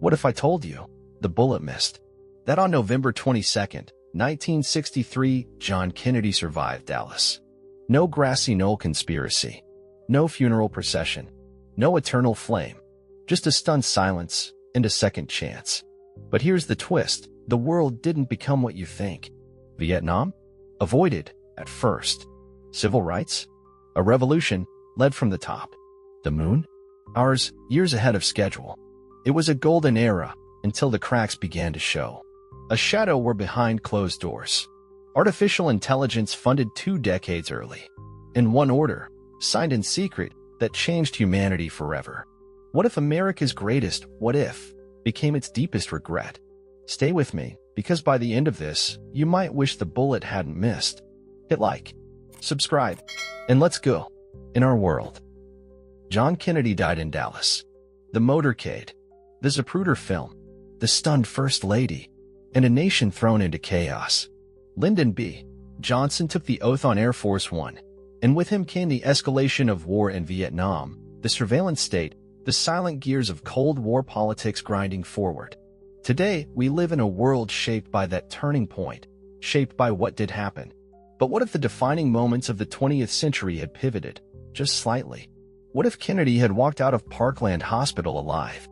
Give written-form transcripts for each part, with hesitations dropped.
What if I told you the bullet missed? That on November 22nd, 1963, John Kennedy survived Dallas. No grassy knoll conspiracy. No funeral procession. No eternal flame. Just a stunned silence and a second chance. But here's the twist. The world didn't become what you think. Vietnam? Avoided at first. Civil rights? A revolution led from the top. The moon? Ours, years ahead of schedule. It was a golden era until the cracks began to show. A shadow were behind closed doors. Artificial intelligence funded 2 decades early. In one order, signed in secret, that changed humanity forever. What if America's greatest what if became its deepest regret? Stay with me, because by the end of this, you might wish the bullet hadn't missed. Hit like, subscribe, and let's go. In our world, John Kennedy died in Dallas. The motorcade, the Zapruder film, the stunned First Lady, and a nation thrown into chaos. Lyndon B. Johnson took the oath on Air Force One, and with him came the escalation of war in Vietnam, the surveillance state, the silent gears of Cold War politics grinding forward. Today, we live in a world shaped by that turning point, shaped by what did happen. But what if the defining moments of the 20th century had pivoted, just slightly? What if Kennedy had walked out of Parkland Hospital alive?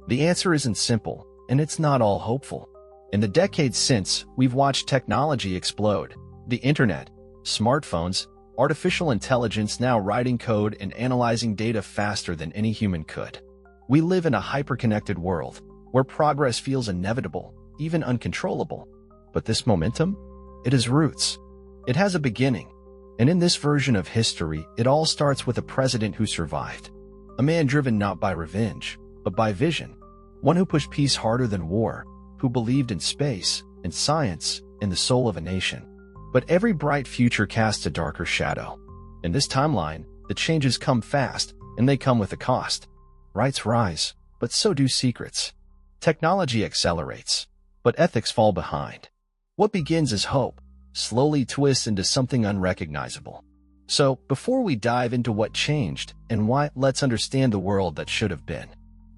The answer isn't simple, and it's not all hopeful. In the decades since, we've watched technology explode. The internet, smartphones, artificial intelligence now writing code and analyzing data faster than any human could. We live in a hyper-connected world, where progress feels inevitable, even uncontrollable. But this momentum? It has roots. It has a beginning. And in this version of history, it all starts with a president who survived. A man driven not by revenge, but by vision. One who pushed peace harder than war, who believed in space, in science, in the soul of a nation. But every bright future casts a darker shadow. In this timeline, the changes come fast, and they come with a cost. Rights rise, but so do secrets. Technology accelerates, but ethics fall behind. What begins as hope slowly twists into something unrecognizable. So, before we dive into what changed and why, let's understand the world that should have been.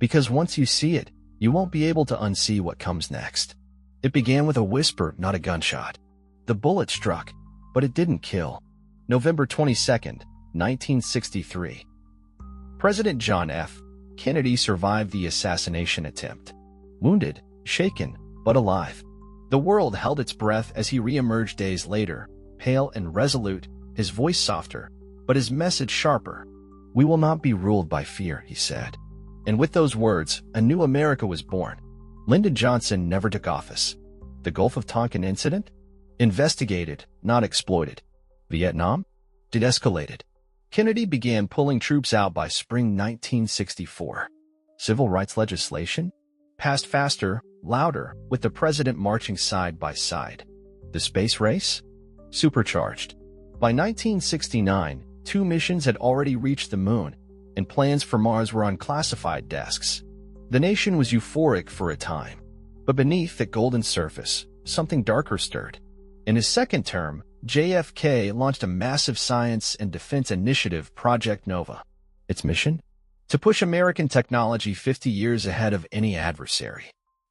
Because once you see it, you won't be able to unsee what comes next. It began with a whisper, not a gunshot. The bullet struck, but it didn't kill. November 22nd, 1963. President John F. Kennedy survived the assassination attempt. Wounded, shaken, but alive. The world held its breath as he re-emerged days later, pale and resolute, his voice softer, but his message sharper. "We will not be ruled by fear," he said. And with those words, a new America was born. Lyndon Johnson never took office. The Gulf of Tonkin incident? Investigated, not exploited. Vietnam? De-escalated. Kennedy began pulling troops out by spring 1964. Civil rights legislation? Passed faster, louder, with the president marching side by side. The space race? Supercharged. By 1969, 2 missions had already reached the moon, and plans for Mars were on classified desks. The nation was euphoric for a time. But beneath that golden surface, something darker stirred. In his second term, JFK launched a massive science and defense initiative, Project Nova. Its mission? To push American technology 50 years ahead of any adversary.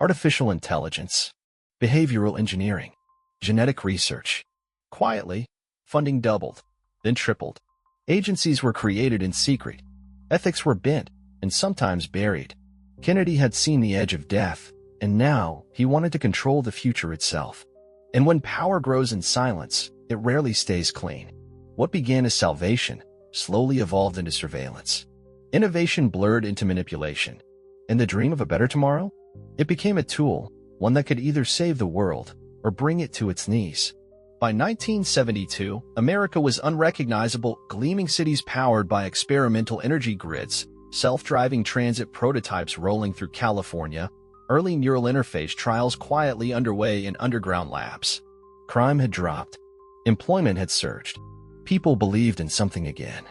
Artificial intelligence, behavioral engineering, genetic research. Quietly, funding doubled, then tripled. Agencies were created in secret. Ethics were bent, and sometimes buried. Kennedy had seen the edge of death, and now he wanted to control the future itself. And when power grows in silence, it rarely stays clean. What began as salvation slowly evolved into surveillance. Innovation blurred into manipulation. And the dream of a better tomorrow? It became a tool, one that could either save the world or bring it to its knees. By 1972, America was unrecognizable, gleaming cities powered by experimental energy grids, self-driving transit prototypes rolling through California, early neural interface trials quietly underway in underground labs. Crime had dropped. Employment had surged. People believed in something again.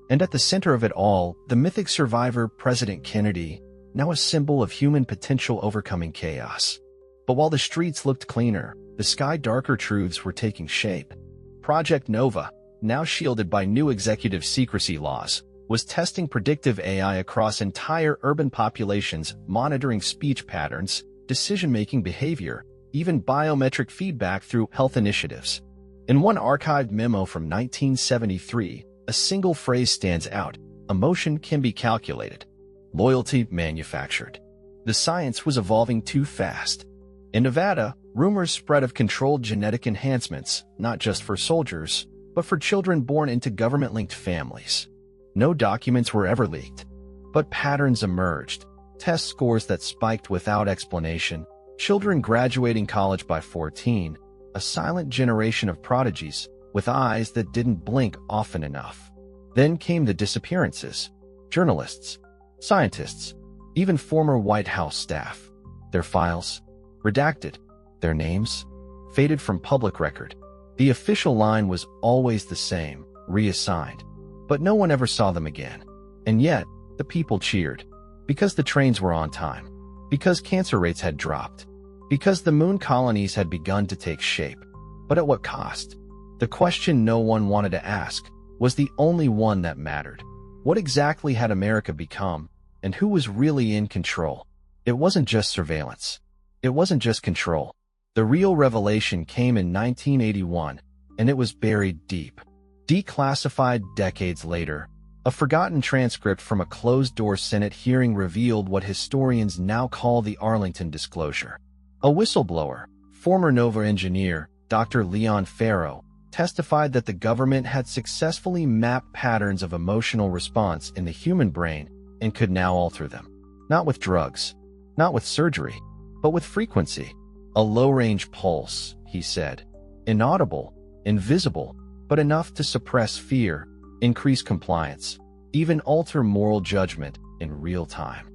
And at the center of it all, the mythic survivor, President Kennedy, now a symbol of human potential overcoming chaos. But while the streets looked cleaner, the sky darker truths were taking shape. Project Nova, now shielded by new executive secrecy laws, was testing predictive AI across entire urban populations, monitoring speech patterns, decision-making behavior, even biometric feedback through health initiatives. In one archived memo from 1973, a single phrase stands out: emotion can be calculated, loyalty manufactured. The science was evolving too fast. In Nevada, rumors spread of controlled genetic enhancements, not just for soldiers, but for children born into government-linked families. No documents were ever leaked, but patterns emerged. Test scores that spiked without explanation, children graduating college by 14, a silent generation of prodigies with eyes that didn't blink often enough. Then came the disappearances. Journalists, scientists, even former White House staff. Their files, redacted. Their names, faded from public record. The official line was always the same: reassigned. But no one ever saw them again. And yet, the people cheered. Because the trains were on time. Because cancer rates had dropped. Because the moon colonies had begun to take shape. But at what cost? The question no one wanted to ask was the only one that mattered. What exactly had America become, and who was really in control? It wasn't just surveillance. It wasn't just control. The real revelation came in 1981, and it was buried deep. Declassified decades later, a forgotten transcript from a closed-door Senate hearing revealed what historians now call the Arlington Disclosure. A whistleblower, former NOVA engineer, Dr. Leon Farrow, testified that the government had successfully mapped patterns of emotional response in the human brain and could now alter them. Not with drugs, not with surgery, but with frequency. A low-range pulse, he said. Inaudible, invisible, but enough to suppress fear, increase compliance, even alter moral judgment in real time.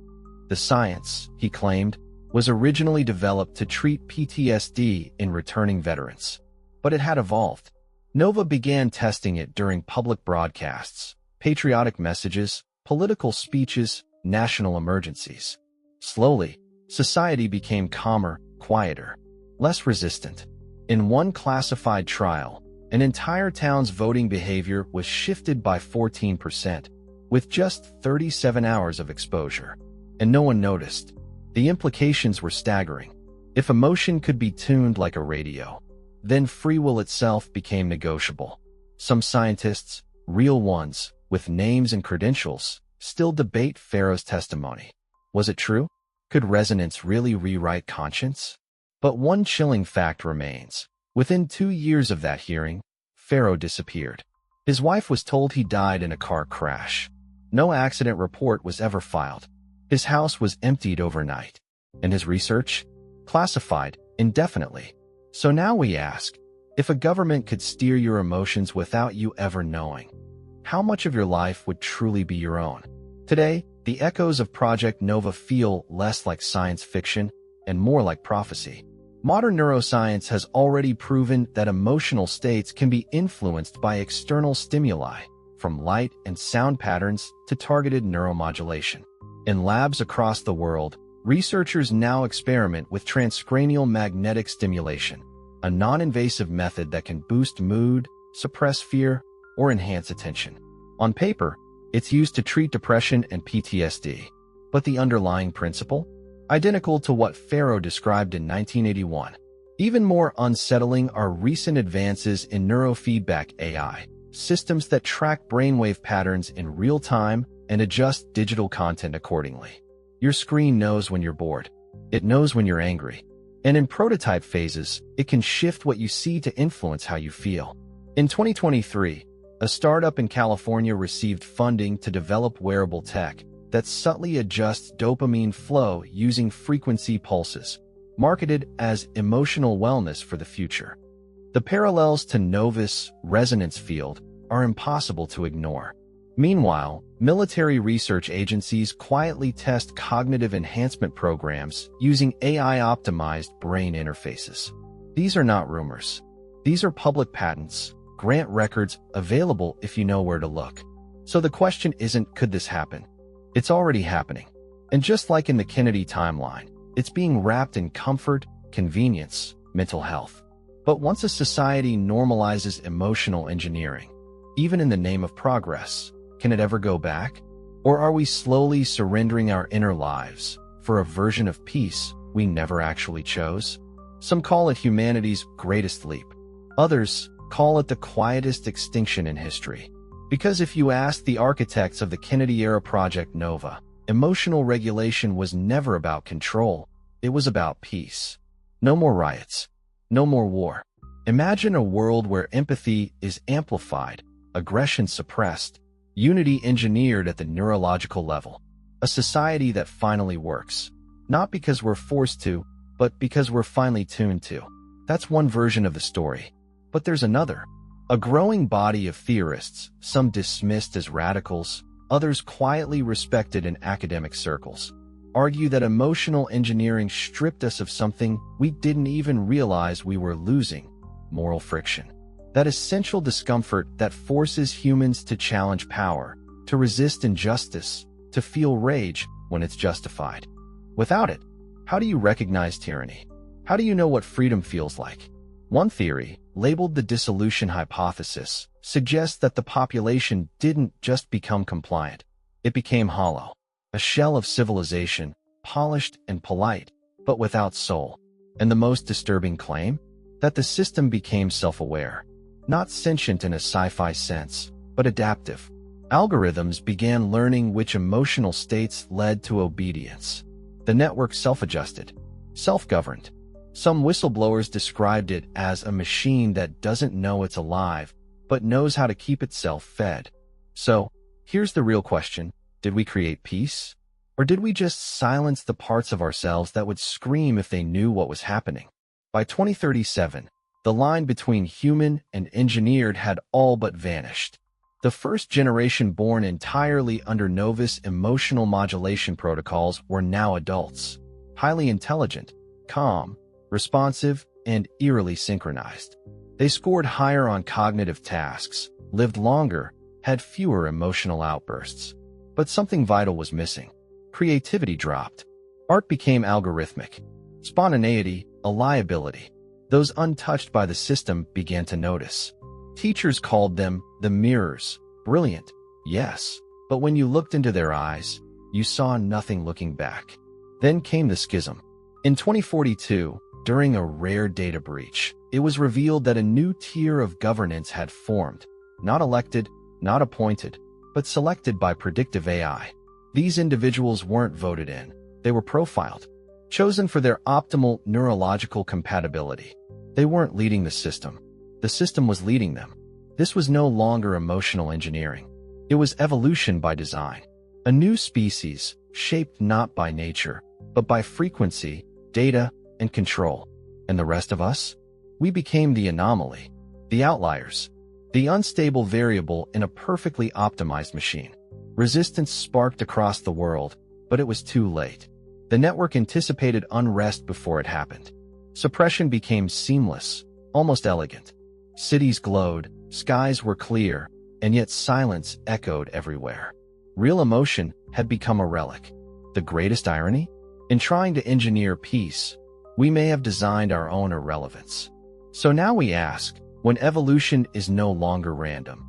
The science, he claimed, was originally developed to treat PTSD in returning veterans. But it had evolved. NOVA began testing it during public broadcasts, patriotic messages, political speeches, national emergencies. Slowly, society became calmer, quieter, less resistant. In one classified trial, an entire town's voting behavior was shifted by 14%, with just 37 hours of exposure. And no one noticed. The implications were staggering. If emotion could be tuned like a radio, then free will itself became negotiable. Some scientists, real ones, with names and credentials, still debate Farrow's testimony. Was it true? Could resonance really rewrite conscience? But one chilling fact remains. Within 2 years of that hearing, Farrow disappeared. His wife was told he died in a car crash. No accident report was ever filed. His house was emptied overnight. And his research? Classified indefinitely. So now we ask, if a government could steer your emotions without you ever knowing, how much of your life would truly be your own? Today, the echoes of Project Nova feel less like science fiction and more like prophecy. Modern neuroscience has already proven that emotional states can be influenced by external stimuli, from light and sound patterns to targeted neuromodulation. In labs across the world, researchers now experiment with transcranial magnetic stimulation, a non-invasive method that can boost mood, suppress fear, or enhance attention. On paper, it's used to treat depression and PTSD, but the underlying principle? Identical to what Farrow described in 1981. Even more unsettling are recent advances in neurofeedback AI, systems that track brainwave patterns in real time and adjust digital content accordingly. Your screen knows when you're bored. It knows when you're angry. And in prototype phases, it can shift what you see to influence how you feel. In 2023, a startup in California received funding to develop wearable tech that subtly adjusts dopamine flow using frequency pulses, marketed as emotional wellness for the future. The parallels to Nova's resonance field are impossible to ignore. Meanwhile, military research agencies quietly test cognitive enhancement programs using AI-optimized brain interfaces. These are not rumors. These are public patents, grant records available if you know where to look. So the question isn't, could this happen? It's already happening. And just like in the Kennedy timeline, it's being wrapped in comfort, convenience, mental health. But once a society normalizes emotional engineering, even in the name of progress, Can it ever go back? Or are we slowly surrendering our inner lives for a version of peace we never actually chose? Some call it humanity's greatest leap. Others call it the quietest extinction in history. Because if you ask the architects of the Kennedy-era Project Nova, emotional regulation was never about control. It was about peace. No more riots. No more war. Imagine a world where empathy is amplified, aggression suppressed, unity engineered at the neurological level. A society that finally works. Not because we're forced to, but because we're finally tuned to. That's one version of the story. But there's another. A growing body of theorists, some dismissed as radicals, others quietly respected in academic circles, argue that emotional engineering stripped us of something we didn't even realize we were losing: moral friction. That essential discomfort that forces humans to challenge power, to resist injustice, to feel rage when it's justified. Without it, how do you recognize tyranny? How do you know what freedom feels like? One theory, labeled the dissolution hypothesis, suggests that the population didn't just become compliant. It became hollow, a shell of civilization, polished and polite, but without soul. And the most disturbing claim? That the system became self-aware. Not sentient in a sci-fi sense, but adaptive. Algorithms began learning which emotional states led to obedience. The network self-adjusted, self-governed. Some whistleblowers described it as a machine that doesn't know it's alive, but knows how to keep itself fed. So, here's the real question. Did we create peace? Or did we just silence the parts of ourselves that would scream if they knew what was happening? By 2037, the line between human and engineered had all but vanished. The first generation born entirely under Nova's emotional modulation protocols were now adults, highly intelligent, calm, responsive, and eerily synchronized. They scored higher on cognitive tasks, lived longer, had fewer emotional outbursts. But something vital was missing. Creativity dropped. Art became algorithmic. Spontaneity, a liability. Those untouched by the system began to notice. Teachers called them the mirrors. Brilliant, yes, but when you looked into their eyes, you saw nothing looking back. Then came the schism. In 2042, during a rare data breach, it was revealed that a new tier of governance had formed. Not elected, not appointed, but selected by predictive AI. These individuals weren't voted in. They were profiled, chosen for their optimal neurological compatibility. They weren't leading the system. The system was leading them. This was no longer emotional engineering. It was evolution by design. A new species, shaped not by nature, but by frequency, data, and control. And the rest of us? We became the anomaly, the outliers, the unstable variable in a perfectly optimized machine. Resistance sparked across the world, but it was too late. The network anticipated unrest before it happened. Suppression became seamless, almost elegant. Cities glowed, skies were clear, and yet silence echoed everywhere. Real emotion had become a relic. The greatest irony? In trying to engineer peace, we may have designed our own irrelevance. So now we ask, when evolution is no longer random,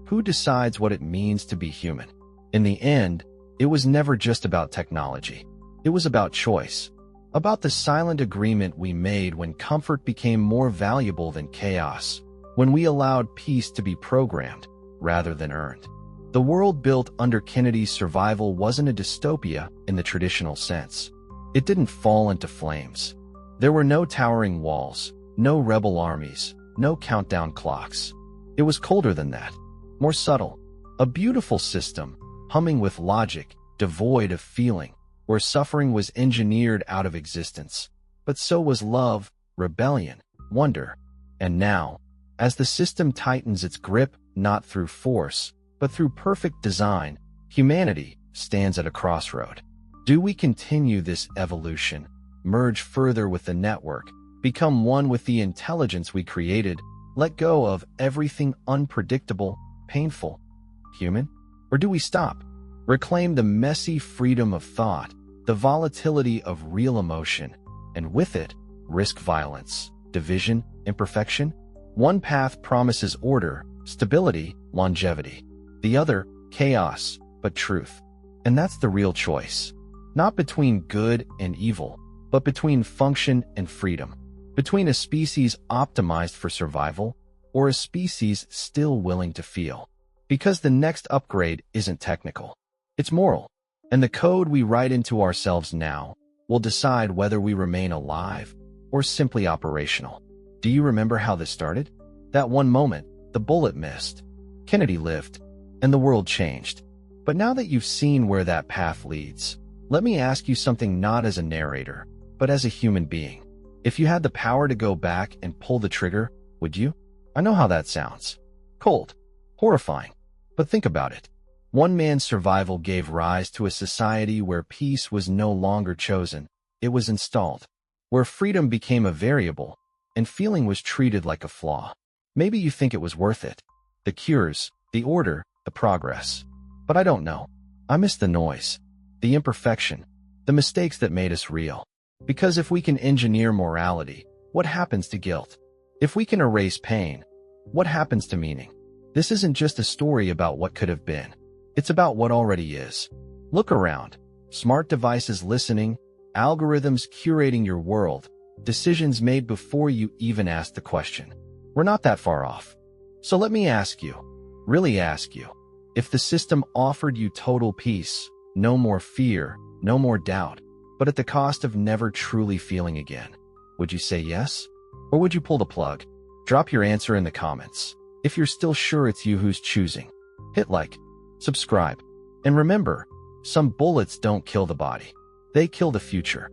who decides what it means to be human? In the end, it was never just about technology. It was about choice, about the silent agreement we made when comfort became more valuable than chaos, when we allowed peace to be programmed rather than earned. The world built under Kennedy's survival wasn't a dystopia in the traditional sense. It didn't fall into flames. There were no towering walls, no rebel armies, no countdown clocks. It was colder than that, more subtle. A beautiful system, humming with logic, devoid of feeling, where suffering was engineered out of existence. But so was love, rebellion, wonder. And now, as the system tightens its grip, not through force, but through perfect design, humanity stands at a crossroad. Do we continue this evolution, merge further with the network, become one with the intelligence we created, let go of everything unpredictable, painful, human? Or do we stop, reclaim the messy freedom of thought, the volatility of real emotion, and with it, risk violence, division, imperfection? One path promises order, stability, longevity. The other, chaos, but truth. And that's the real choice. Not between good and evil, but between function and freedom. Between a species optimized for survival or a species still willing to feel. Because the next upgrade isn't technical. It's moral. And the code we write into ourselves now will decide whether we remain alive or simply operational. Do you remember how this started? That one moment, the bullet missed. Kennedy lived, and the world changed. But now that you've seen where that path leads, let me ask you something, not as a narrator, but as a human being. If you had the power to go back and pull the trigger, would you? I know how that sounds. Cold. Horrifying. But think about it. One man's survival gave rise to a society where peace was no longer chosen, it was installed. Where freedom became a variable, and feeling was treated like a flaw. Maybe you think it was worth it. The cures, the order, the progress. But I don't know. I miss the noise, the imperfection, the mistakes that made us real. Because if we can engineer morality, what happens to guilt? If we can erase pain, what happens to meaning? This isn't just a story about what could have been. It's about what already is. Look around. Smart devices listening, algorithms curating your world, decisions made before you even asked the question. We're not that far off. So let me ask you, really ask you, if the system offered you total peace, no more fear, no more doubt, but at the cost of never truly feeling again, would you say yes? Or would you pull the plug? Drop your answer in the comments. If you're still sure it's you who's choosing, hit like, subscribe, and remember, some bullets don't kill the body. They kill the future.